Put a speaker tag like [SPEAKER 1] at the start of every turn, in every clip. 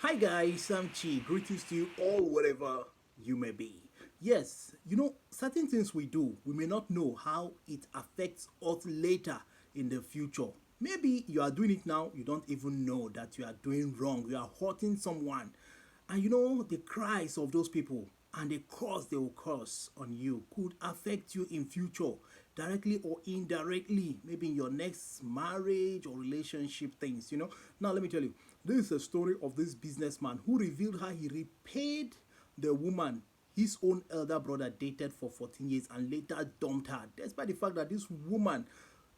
[SPEAKER 1] Hi guys, I'm Chi. Greetings to you all wherever you may be. Yes, certain things we do, we may not know how it affects us later in the future. Maybe you are doing it now, you don't even know that you are doing wrong, you are hurting someone. And the cries of those people and the curse they will curse on you could affect you in future, directly or indirectly, maybe in your next marriage or relationship things. Now let me tell you, this is a story of this businessman who revealed how he repaid the woman his own elder brother dated for 14 years and later dumped her, despite the fact that this woman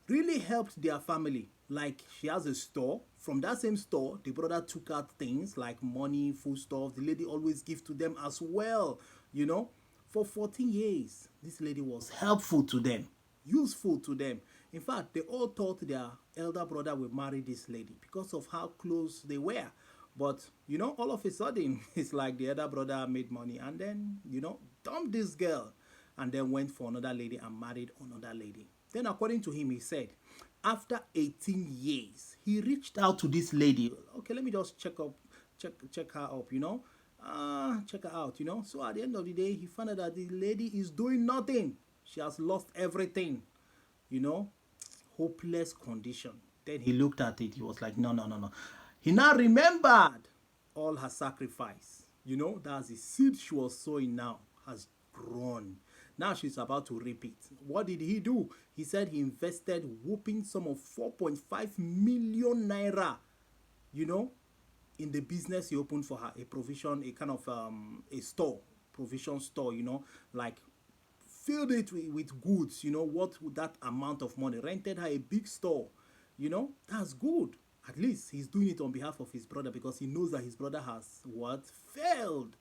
[SPEAKER 1] really helped their family. Like, she has a store. From that same store, the brother took out things like money, food stuff. The lady always gives to them as well. You know, for 14 years, this lady was helpful to them, useful to them. In fact, they all thought their elder brother would marry this lady because of how close they were. But all of a sudden, it's like the elder brother made money and then dumped this girl, and then went for another lady and married another lady. Then, according to him, he said, after 18 years, he reached out to this lady. Okay, let me just check her up. Check her out. So at the end of the day, he found out that the lady is doing nothing. She has lost everything. You know, hopeless condition. Then he looked at it. He was like, no, no, no, no. He now remembered all her sacrifice. That's the seed she was sowing now has grown. Now she's about to reap it. What did he do? He said he invested whooping sum of 4.5 million naira, you know, in the business he opened for her, a provision, a kind of a store, provision store, like filled it with goods, what would that amount of money, rented her a big store, that's good. At least he's doing it on behalf of his brother because he knows that his brother has what failed,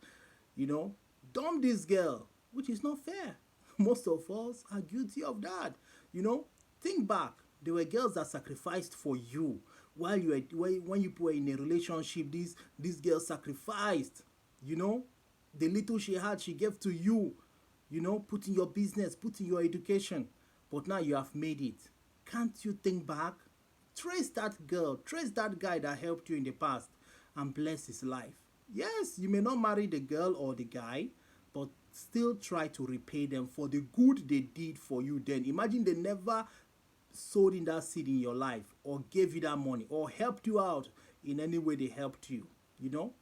[SPEAKER 1] you know dump this girl, which is not fair. Most of us are guilty of that. Think back. There were girls that sacrificed for you while you were when you were in a relationship. This girl sacrificed. you know the little she had, she gave to you. Put in your business, put in your education. But now you have made it. Can't you think back? Trace that girl, trace that guy that helped you in the past, and bless his life. Yes, you may not marry the girl or the guy, but still try to repay them for the good they did for you then. Imagine they never sowed in that seed in your life, or gave you that money, or helped you out in any way they helped you. You know,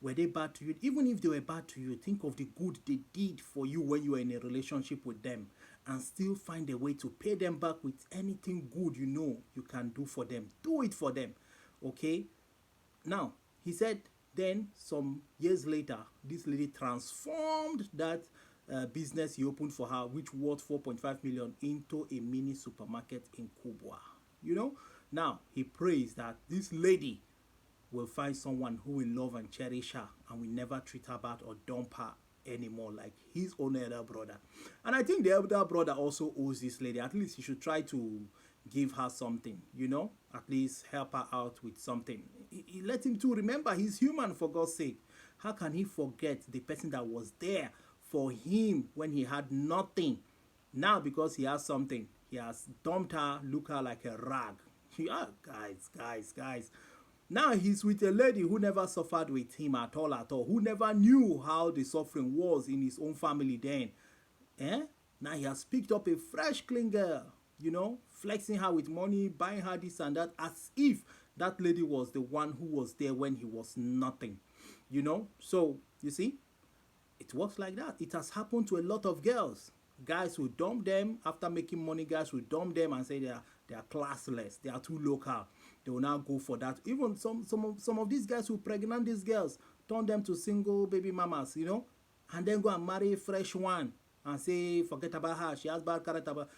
[SPEAKER 1] were they bad to you? Even if they were bad to you, think of the good they did for you when you were in a relationship with them, and still find a way to pay them back with anything good you can do for them. Do it for them. Okay? Now, he said then some years later, this lady transformed that business he opened for her, which worth 4.5 million, into a mini supermarket in Kubwa. Now he prays that this lady will find someone who will love and cherish her and will never treat her bad or dump her anymore like his own elder brother. And I think the elder brother also owes this lady. At least he should try to give her something, at least help her out with something. Let him to remember he's human, for God's sake. How can he forget the person that was there for him when he had nothing? Now, because he has something, he has dumped her, look her like a rag. Yeah, guys. Now he's with a lady who never suffered with him at all, who never knew how the suffering was in his own family then. Now he has picked up a fresh, clean girl, flexing her with money, buying her this and that, as if that lady was the one who was there when he was nothing. So, you see, it works like that. It has happened to a lot of girls. Guys will dump them after making money. Guys will dump them and say they are classless. They are too local. They will now go for that. Even some of these guys who pregnant these girls, turn them to single baby mamas, and then go and marry a fresh one and say forget about her. She has bad character. But,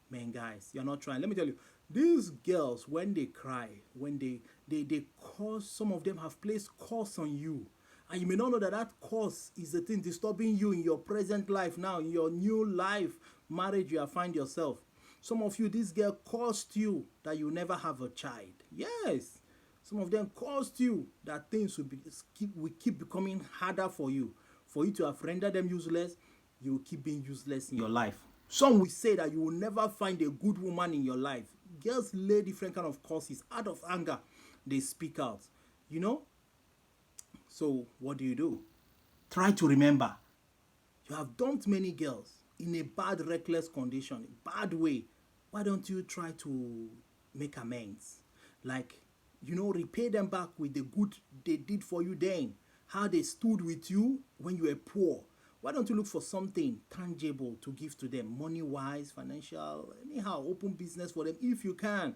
[SPEAKER 1] man, guys, you're not trying. Let me tell you, these girls, when they cry, when they cause, some of them have placed curse on you. And you may not know that that cause is the thing disturbing you in your present life now, in your new life, marriage you have find yourself. Some of you, this girl caused you that you never have a child. Yes. Some of them caused you that things will keep becoming harder for you. For you to have rendered them useless, you will keep being useless in your life. Some will say that you will never find a good woman in your life. Girls lay different kind of causes out of anger. They speak out. So what do? Try to remember, you have dumped many girls in a bad, reckless condition, a bad way. Why don't you try to make amends? Like, repay them back with the good they did for you then, how they stood with you when you were poor. Why don't you look for something tangible to give to them, money wise, financial, anyhow, open business for them if you can.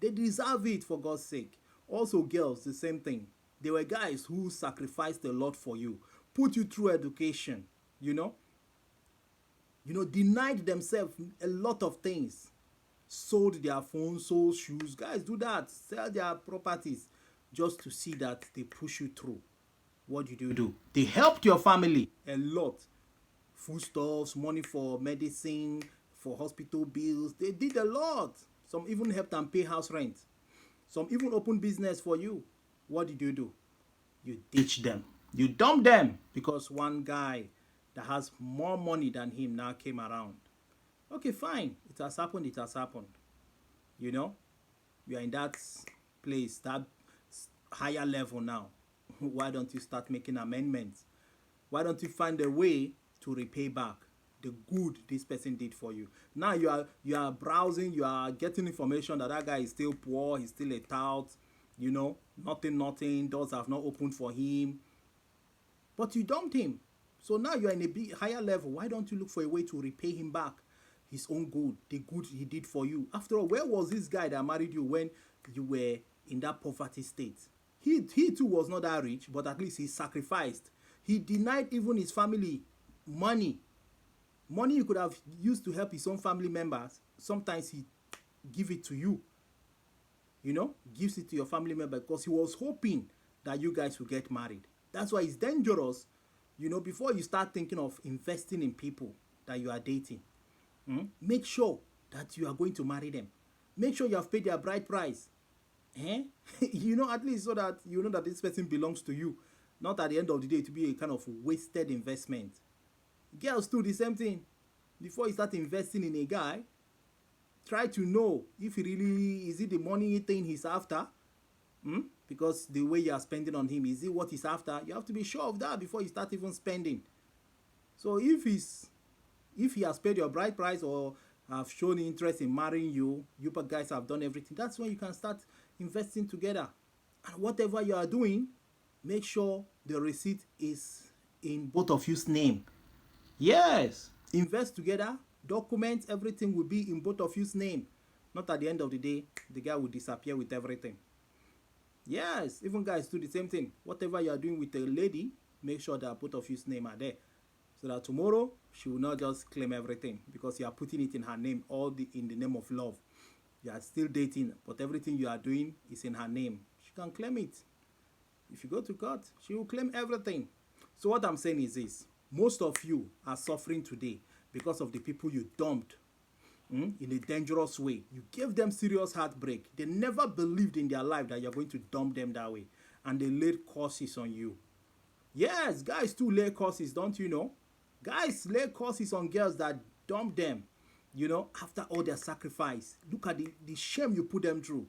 [SPEAKER 1] They deserve it, for God's sake. Also, girls, the same thing. There were guys who sacrificed a lot for you, put you through education, you know, denied themselves a lot of things, sold their phones, sold shoes. Guys do that, sell their properties just to see that they push you through. What did you do? They helped your family a lot. Foodstuffs, money for medicine, for hospital bills. They did a lot. Some even helped them pay house rent. Some even opened business for you. What did you do? You ditch them. You dump them because one guy that has more money than him now came around. Okay, fine. It has happened. It has happened. You know, you are in that place, that higher level now. Why don't you start making amendments? Why don't you find a way to repay back the good this person did for you? Now you are browsing, you are getting information that guy is still poor, he's still a tout, nothing, doors have not opened for him. But you dumped him. So now you're in a big higher level. Why don't you look for a way to repay him back his own good, the good he did for you? After all, where was this guy that married you when you were in that poverty state? He too was not that rich, but at least he sacrificed. He denied even his family money. Money you could have used to help his own family members. Sometimes he give it to you. Gives it to your family member because he was hoping that you guys will get married. That's why it's dangerous, before you start thinking of investing in people that you are dating. Make sure that you are going to marry them. Make sure you have paid their bride price. At least so that you know that this person belongs to you. Not at the end of the day to be a kind of wasted investment. Girls do the same thing. Before you start investing in a guy, try to know if he really, is it the money thing he's after? Because the way you are spending on him, is it what he's after? You have to be sure of that before you start even spending. So if he has paid your bride price or have shown interest in marrying you, you guys have done everything, that's when you can start investing together. And whatever you are doing, make sure the receipt is in both of you's name. Yes, invest together, document, everything will be in both of you's name. Not at the end of the day, the guy will disappear with everything. Yes, even guys do the same thing. Whatever you are doing with a lady, make sure that both of you's name are there. So that tomorrow, she will not just claim everything because you are putting it in her name, in the name of love. You are still dating, but everything you are doing is in her name. She can claim it. If you go to court, she will claim everything. So what I'm saying is this. Most of you are suffering today because of the people you dumped in a dangerous way. You gave them serious heartbreak. They never believed in their life that you're going to dump them that way. And they laid curses on you. Yes, guys too lay curses, don't you know? Guys lay curses on girls that dump them, after all their sacrifice. Look at the shame you put them through.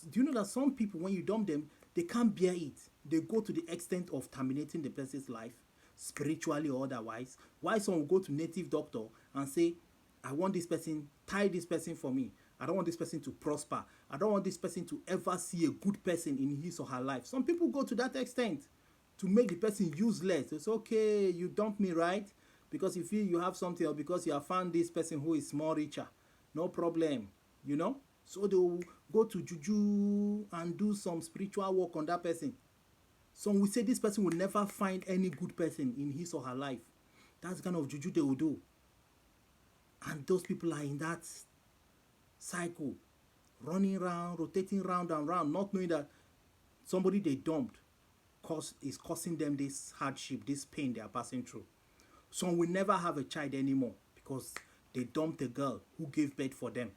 [SPEAKER 1] Do you know that some people, when you dump them, they can't bear it. They go to the extent of terminating the person's life, spiritually or otherwise. Why some will go to native doctor and say, I want this person, tie this person for me. I don't want this person to prosper. I don't want this person to ever see a good person in his or her life. Some people go to that extent to make the person useless. It's okay, you dump me, right? Because you feel you have something, or because you have found this person who is more richer. No problem, So they will go to juju and do some spiritual work on that person. Some will say this person will never find any good person in his or her life. That's the kind of juju they will do. And those people are in that cycle, running around, rotating round and round, not knowing that somebody they dumped is causing them this hardship, this pain they are passing through. Some will never have a child anymore because they dumped a girl who gave birth for them.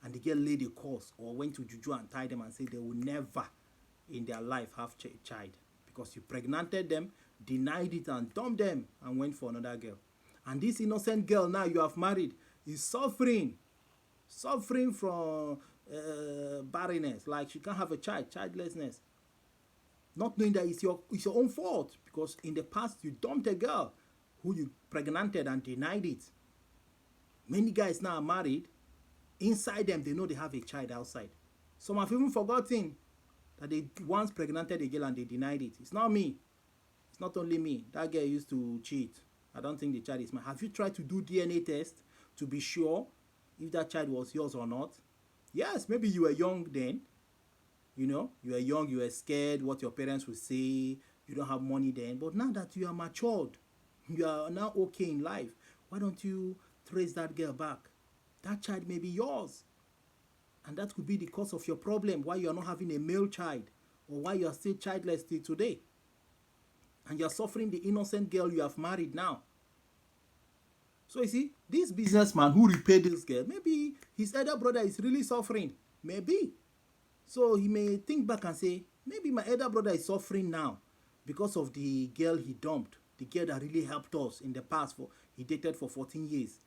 [SPEAKER 1] And the girl laid a curse or went to juju and tied them and said they will never in their life have a child because you pregnanted them, denied it and dumped them and went for another girl. And this innocent girl now you have married is suffering from barrenness, like she can't have a child, childlessness. not knowing that it's your own fault because in the past you dumped a girl who you pregnanted and denied it. Many guys now are married. Inside them, they know they have a child outside. Some have even forgotten that they once pregnanted a girl and they denied it. It's not me. It's not only me. That girl used to cheat. I don't think the child is mine. Have you tried to do DNA test to be sure if that child was yours or not? Yes, maybe you were young then. You were young, you were scared what your parents would say. You don't have money then. But now that you are matured, you are now okay in life, why don't you trace that girl back? That child may be yours. And that could be the cause of your problem, why you are not having a male child, or why you are still childless till today. And you are suffering the innocent girl you have married now. So you see, this businessman who repaid this girl, maybe his elder brother is really suffering. Maybe. So he may think back and say, maybe my elder brother is suffering now because of the girl he dumped, the girl that really helped us in the past. He dated for 14 years.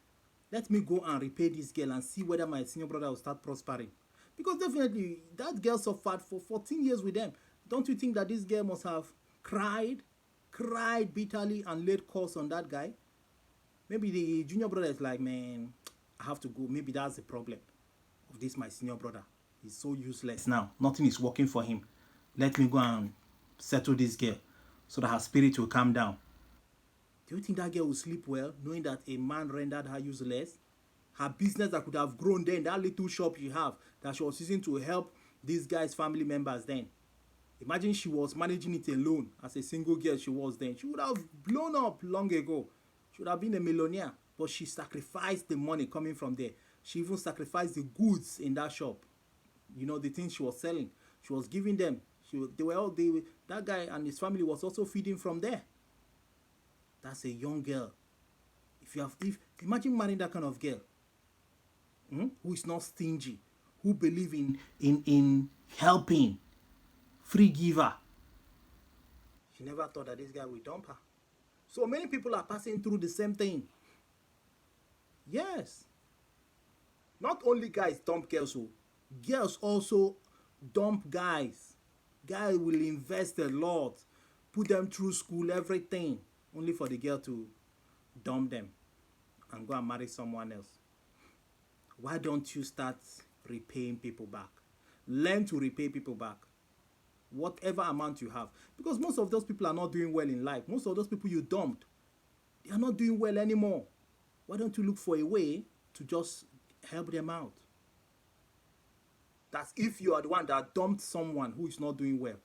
[SPEAKER 1] Let me go and repay this girl and see whether my senior brother will start prospering. Because definitely, that girl suffered for 14 years with them. Don't you think that this girl must have cried bitterly and laid curse on that guy? Maybe the junior brother is like, man, I have to go. Maybe that's the problem of this, my senior brother. He's so useless now. Nothing is working for him. Let me go and settle this girl so that her spirit will calm down. Do you think that girl will sleep well knowing that a man rendered her useless? Her business that could have grown then, that little shop she have that she was using to help these guys' family members then. Imagine she was managing it alone as a single girl she was then. She would have blown up long ago. She would have been a millionaire. But she sacrificed the money coming from there. She even sacrificed the goods in that shop. The things she was selling. She was giving them. That guy and his family was also feeding from there. That's a young girl. Imagine marrying that kind of girl, who is not stingy, who believe in helping, free giver. She never thought that this guy would dump her. So many people are passing through the same thing. Yes. Not only guys dump girls, girls also dump guys. Guy will invest a lot, put them through school, everything, only for the girl to dump them and go and marry someone else. Why don't you start repaying people back? Learn to repay people back. Whatever amount you have. Because most of those people are not doing well in life. Most of those people you dumped, they are not doing well anymore. Why don't you look for a way to just help them out? That's if you are the one that dumped someone who is not doing well.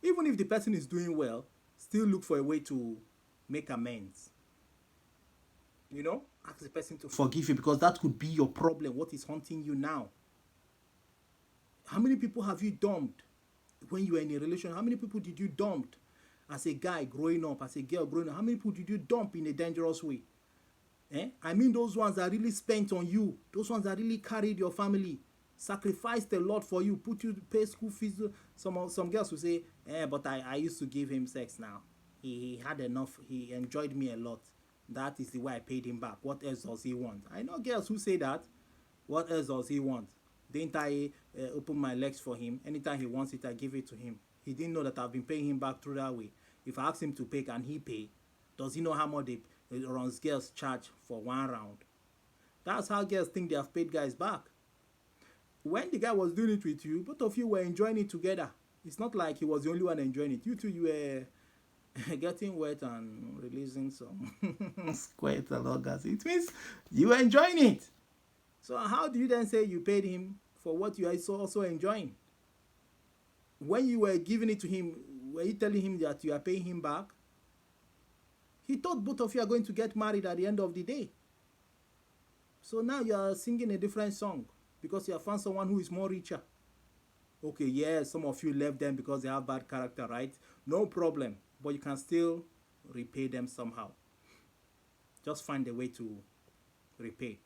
[SPEAKER 1] Even if the person is doing well, still look for a way to make amends. Ask the person to forgive you, because that could be your problem, what is haunting you now. How many people have you dumped when you were in a relationship? How many people did you dump as a guy growing up, as a girl growing up? How many people did you dump in a dangerous way? I mean those ones that really spent on you, those ones that really carried your family, sacrificed a lot for you, put you to pay school fees. Some girls will say, but I used to give him sex now. He had enough, he enjoyed me a lot. That is the way I paid him back. What else does he want? I know girls who say that. What else does he want? Didn't I open my legs for him? Anytime he wants it, I give it to him. He didn't know that I've been paying him back through that way. If I ask him to pay, can he pay? Does he know how much runs girls charge for one round? That's how girls think they have paid guys back. When the guy was doing it with you, both of you were enjoying it together. It's not like he was the only one enjoying it. You two, you were getting wet and releasing some squirt and orgasm. It means you were enjoying it. So how do you then say you paid him for what you are also enjoying? When you were giving it to him, were you telling him that you are paying him back? He thought both of you are going to get married at the end of the day. So now you are singing a different song because you have found someone who is more richer. Okay, yeah, some of you left them because they have bad character, right? No problem. But you can still repay them somehow. Just find a way to repay.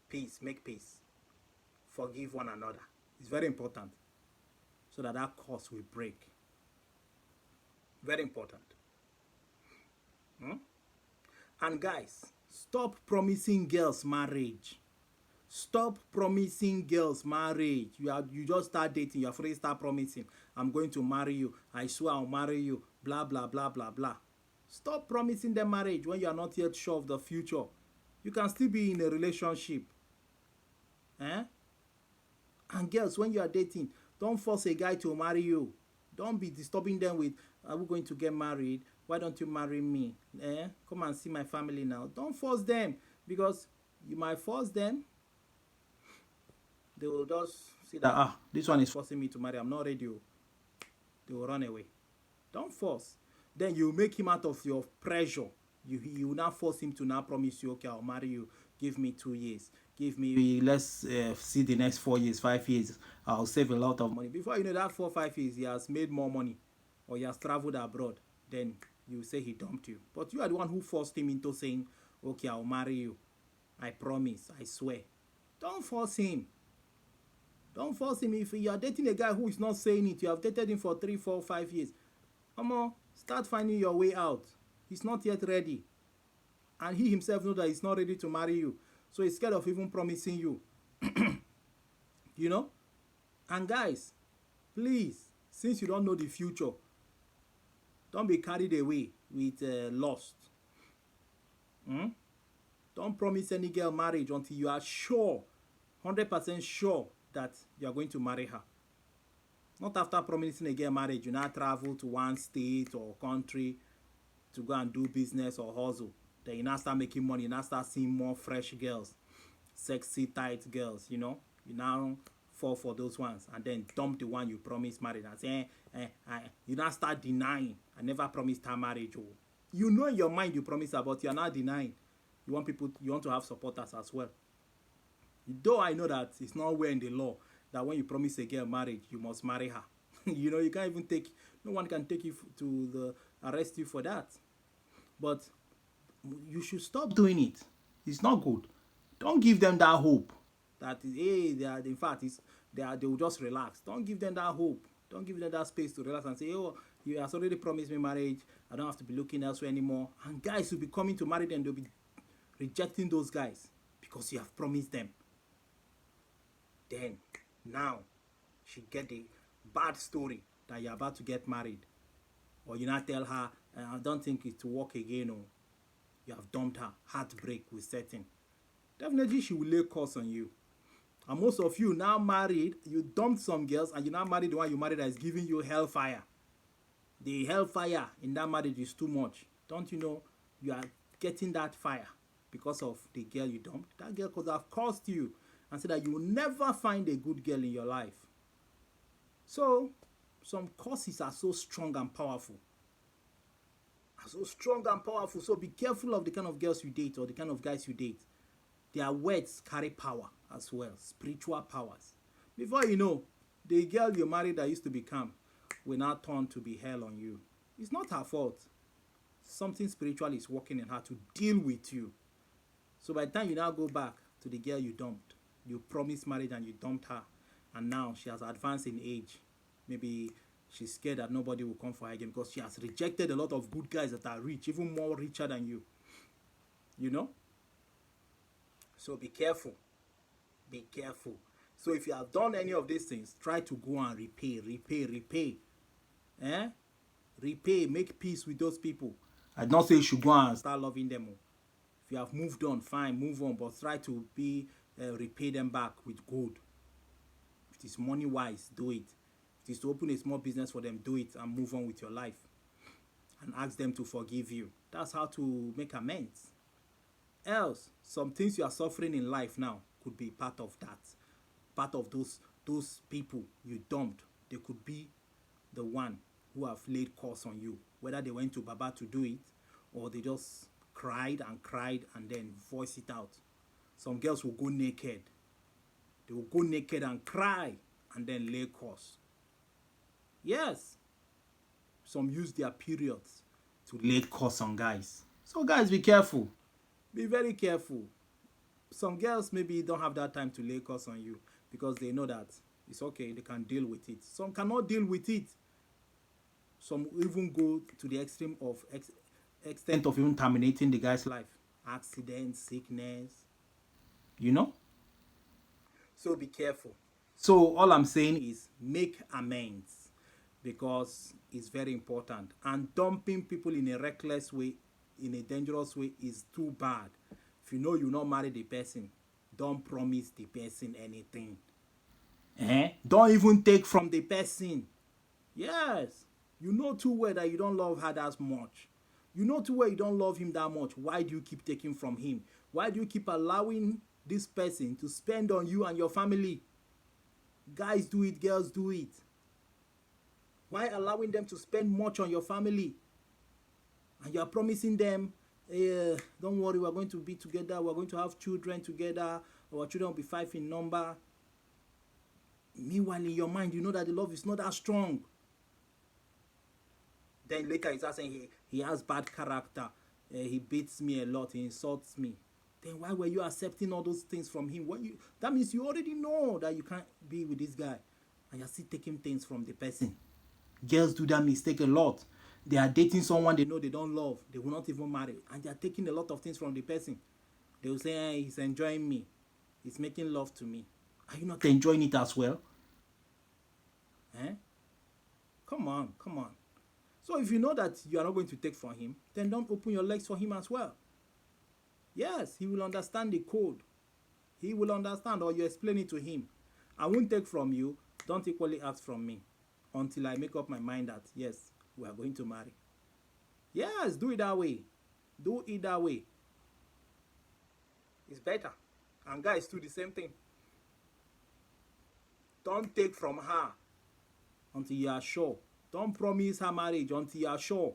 [SPEAKER 1] Peace, make peace. Forgive one another. It's very important. So that curse will break. Very important. And guys, stop promising girls marriage. Stop promising girls marriage. You just start dating, you're afraid start promising, I'm going to marry you, I swear I'll marry you, blah blah blah blah blah. Stop promising them marriage when you are not yet sure of the future. You can still be in a relationship. Eh? And girls, when you are dating, don't force a guy to marry you. Don't be disturbing them with, are we going to get married? Why don't you marry me? Come and see my family now. Don't force them, because you might force them. They will just see that, this one is forcing me to marry. I'm not ready. They will run away. Don't force. Then you make him out of your pressure. You now force him to now promise you, okay, I'll marry you. Give me 2 years. Give me, let's see the next 4 years, 5 years. I'll save a lot of money. Before you know that 4 5 years, he has made more money, or he has traveled abroad. Then you say he dumped you. But you are the one who forced him into saying, okay, I'll marry you. I promise. I swear. Don't force him. Don't force him. If you are dating a guy who is not saying it, you have dated him for 3 4 5 years. Come on, start finding your way out. He's not yet ready. And he himself knows that he's not ready to marry you. So he's scared of even promising you. You know? And guys, please, since you don't know the future, don't be carried away with lust. Don't promise any girl marriage until you are sure, 100% sure that you are going to marry her. Not after promising a girl marriage, you now travel to one state or country to go and do business or hustle. Then you now start making money, you now start seeing more fresh girls, sexy, tight girls, you know. You now fall for those ones and then dump the one you promised marriage and say, you now start denying, I never promised her marriage. Oh. You know in your mind you promised her, but you are not denying. You want to have supporters as well. Though I know that it's not well in the law that when you promise a girl marriage, you must marry her. You know, you can't even no one can take you to arrest you for that. But you should stop doing it. It's not good. Don't give them that hope that, hey, they will just relax. Don't give them that hope. Don't give them that space to relax and say, oh, you have already promised me marriage. I don't have to be looking elsewhere anymore. And guys will be coming to marry them. They'll be rejecting those guys because you have promised them. Then, now, she get the bad story that you're about to get married. Or you not tell her, I don't think it will work again, or you have dumped her. Heartbreak will set in. Definitely she will lay curse on you. And most of you now married, you dumped some girls and you now married the one you married that is giving you hellfire. The hellfire in that marriage is too much. Don't you know you are getting that fire because of the girl you dumped? That girl could have cursed you and said that you will never find a good girl in your life. So, some curses are so strong and powerful. So be careful of the kind of girls you date or the kind of guys you date. Their words carry power as well, spiritual powers. Before you know, the girl you married that used to be calm will now turn to be hell on you. It's not her fault. Something spiritual is working in her to deal with you. So by the time you now go back to the girl you dumped, you promised marriage and you dumped her, and now she has advanced in age. Maybe she's scared that nobody will come for her again because she has rejected a lot of good guys that are rich, even more richer than you. You know? So be careful. Be careful. So if you have done any of these things, try to go and repay. Repay, make peace with those people. I don't say you should go and start loving them. If you have moved on, fine, move on, but try to repay them back with gold. If it is money-wise, do it. If it is to open a small business for them, do it and move on with your life. And ask them to forgive you. That's how to make amends. Else, some things you are suffering in life now could be part of that. Part of those people you dumped. They could be the one who have laid curse on you. Whether they went to Baba to do it or they just cried and then voice it out. Some girls will go naked. They will go naked and cry and then lay curse. Yes. Some use their periods to lay curse on guys. So guys, be careful. Be very careful. Some girls maybe don't have that time to lay curse on you because they know that it's okay, they can deal with it. Some cannot deal with it. Some even go to the extent of even terminating the guy's life. Accident, sickness, you know. So be careful. So all I'm saying is make amends, because it's very important. And dumping people in a reckless way, in a dangerous way, is too bad. If you know you not marry the person, don't promise the person anything. Don't even take from the person. Yes. You know too well that you don't love her that much. You know too well you don't love him that much. Why do you keep taking from him? Why do you keep allowing this person to spend on you and your family? Guys do it, girls do it. Why allowing them to spend much on your family? And you are promising them, don't worry, we're going to be together, we're going to have children together, our children will be 5 in number. Meanwhile, in your mind, you know that the love is not that strong. Then later he starts saying he has bad character, he beats me a lot, he insults me. Then why were you accepting all those things from him? That means you already know that you can't be with this guy, and you're still taking things from the person. Girls do that mistake a lot. They are dating someone they know they don't love, they will not even marry, and they are taking a lot of things from the person. They will say, hey, he's enjoying me, he's making love to me. Are you not enjoying it as well? Come on, come on. So if you know that you are not going to take from him, then don't open your legs for him as well. Yes, he will understand the code. He will understand, or you explain it to him. I won't take from you, don't equally ask from me, until I make up my mind that, yes, we are going to marry. Yes, do it that way. Do it that way. It's better. And guys do the same thing. Don't take from her until you are sure. Don't promise her marriage until you are sure.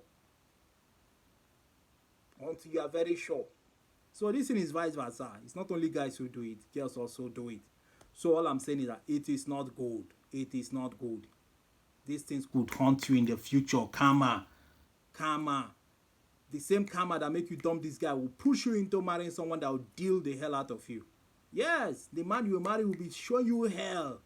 [SPEAKER 1] Until you are very sure. So this thing is vice versa. It's not only guys who do it, girls also do it. So all I'm saying is that it is not good. It is not good. These things could haunt you in the future. Karma. Karma. The same karma that make you dump this guy will push you into marrying someone that will deal the hell out of you. Yes, the man you will marry will be showing you hell.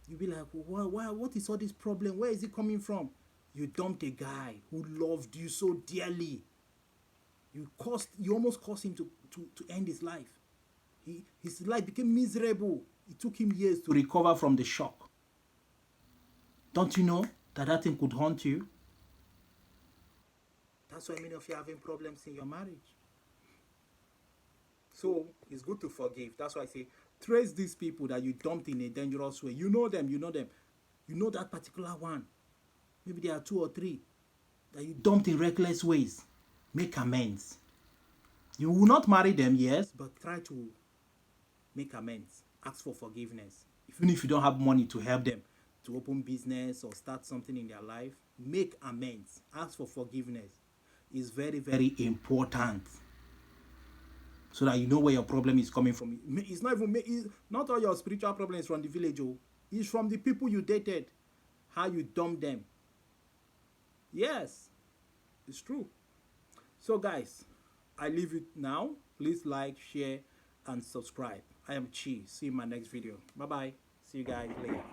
[SPEAKER 1] You'll be like, what is all this problem? Where is it coming from? You dumped a guy who loved you so dearly. You almost caused him to end his life. His life became miserable. It took him years to recover from the shock. Don't you know that thing could haunt you? That's why many of you are having problems in your marriage. So it's good to forgive. That's why I say, trace these people that you dumped in a dangerous way. You know them. You know that particular one. Maybe there are 2 or 3 that you dumped in reckless ways. Make amends. You will not marry them, yes, but try to make amends. Ask for forgiveness. Even if you don't have money to help them to open business or start something in their life, make amends. Ask for forgiveness. It's very, very important, so that you know where your problem is coming from. It's not all your spiritual problems from the village. It's from the people you dated, how you dumped them. Yes, it's true. So guys, I leave it now. Please like, share, and subscribe. I am Chi. See you in my next video. Bye bye. See you guys later.